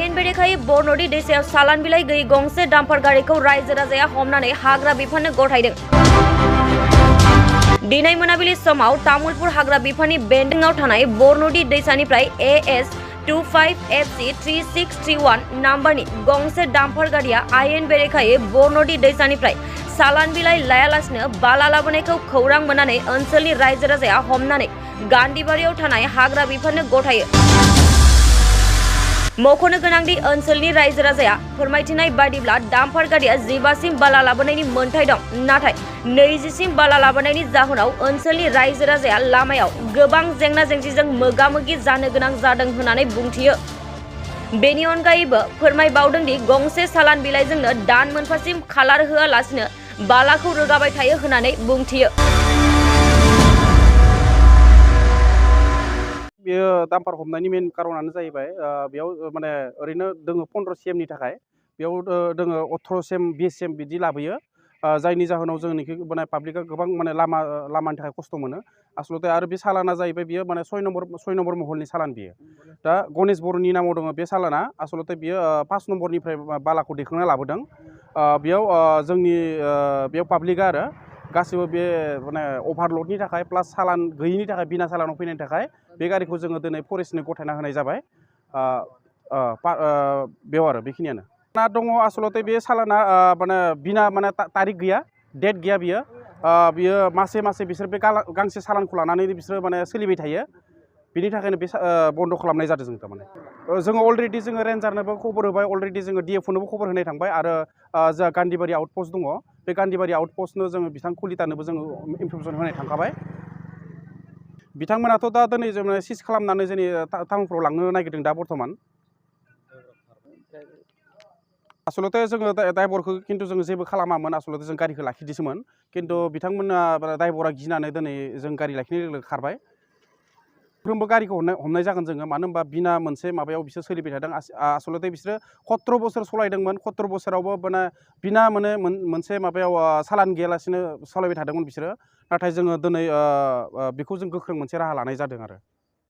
आयेन बेरेखायै बरन'दि दैसायाव सालान बिलाइ गैयै गंसे डाम्पार गारिखौ रायजो राजाया हमनानै हाग्रा बिफाननो गथायदों। दिनै मोनाबिलि समाव तामुलपुर हाग्रा बिफाननि बेन्दोंआव थानाय बरन'दि दैसानिफ्राय AS 25FC 3631 नाम्बारनि गंसे डाम्पार गारिया आयेन बेरेखायै बरन'दि दैसानिफ्राय सालान बिलाइ लायालासिनो बाला लाबोनायखौ खौरां मोननानै ओनसोलनि रायजो राजाया हमनानै गान्धीबारियाव थानाय हाग्रा बिफाननो गथायो। मख'नो गोनांदि ओनसोलनि रायजो राजाया फोरमायथिनाय बायदिब्ला डाम्पार गारिया 15 सिम बाला लाबोनायनि मोन्थाय दं, नाथाय 20 सिम बाला लाबोनायनि जाहोनाव ओनसोलनि रायजो राजाया लामायाव गोबां जेंना जेंसिजों मोगा-मोगि जानो गोनां जादों होननानै बुंथियो। बेनि अनगायैबो फोरमायबावदों दि गंसे सालान बिलाइजोंनो दान मोनफासिम खालार होआलासिनो बालाखौ रोगाबाय थायो होननानै बुंथियो। बेयो डाम्पार हमनायनि मेन कारनानो जाहैबाय बेयाव माने ओरैनो दोङो 15 CMनि थाखाय बेयाव दोङो 18 CM 20 CM बिदि लाबोयो, जायनि जाहोनाव जोंनिखि माने पाब्लिकआ गोबां माने लामानि थाखाय खस्थ' मोनो। आसलते आरो बे सालाना जाहैबाय बियो माने 6 नम्बर महलनि सालान बियो। दा गणेश बर'नि नामाव दङ बे सालाना, आसलते बियो 5 नम्बरनिफ्राय बालाखौ दैखांना लाबोदों। बेयाव जोंनि बेयाव पाब्लिकआ आरो गासिबो बे माने अभारलडनि थाखाय प्लास सालान गैयिनि थाखाय बिना सालानाव फैनायनि थाखाय बे गारिखौ जोङो दिनै फरेस्टनो गथायना होनाय जाबाय। बेयाव आरो बेखिनियानो दङ। आसलते बे सालाना माने बिना माने तारिख गैया, डेट गैया, बियो मासे मासे बिसोर बे गांसे सालानखौ लानानै बिसोरो माने सोलिबाय थायो। बिनि थाखायनो बे बन्द' खालामनाय जादों जों थारमाने। जोङो अलरेडि जोङो रेन्जारनोबो खबर होबाय, अलरेडि जोङो DFOनोबो खबर होनाय थांबाय, आरो जोंहा गान्धीबारि आउटपस्ट दङ, बे गान्धीबारि आउटपस्टनो जोङो बिथां कलितानोबो जोङो इनफरमेसन होनाय थांखाबाय। बिथांमोनाथ' दा दिनै जों सिज खालामनानै जोंनि टाउनफ्राव लांनो नागिरदों दा बर्थमान। आसलते जोङो ड्राइभारखौ खिन्थु जोङो जेबो खालामामोन, आसलते जों गारिखौ लाखिदोंसोमोन, खिन्थु बिथांमोना ड्राइभारा गिनानै दिनै जों गारि लाखिनाय लोगो लोगो खारबाय। सानफ्रोमबो गारिखौ हमनाय जागोन जोङो, मानो होनबा बिना मोनसे माबायाव बिसोर सोलिबाय थादों। आसलते बिसोरो 17 बोसोर सलायदोंमोन, 17 बोसोरावबो माने बिना माने मोनसे माबायाव सालान गैयालासिनो सालायबाय थादोंमोन बिसोरो। नाथाय जोङो दिनै बेखौ जों गोख्रों मोनसे राहा लानाय जादों आरो।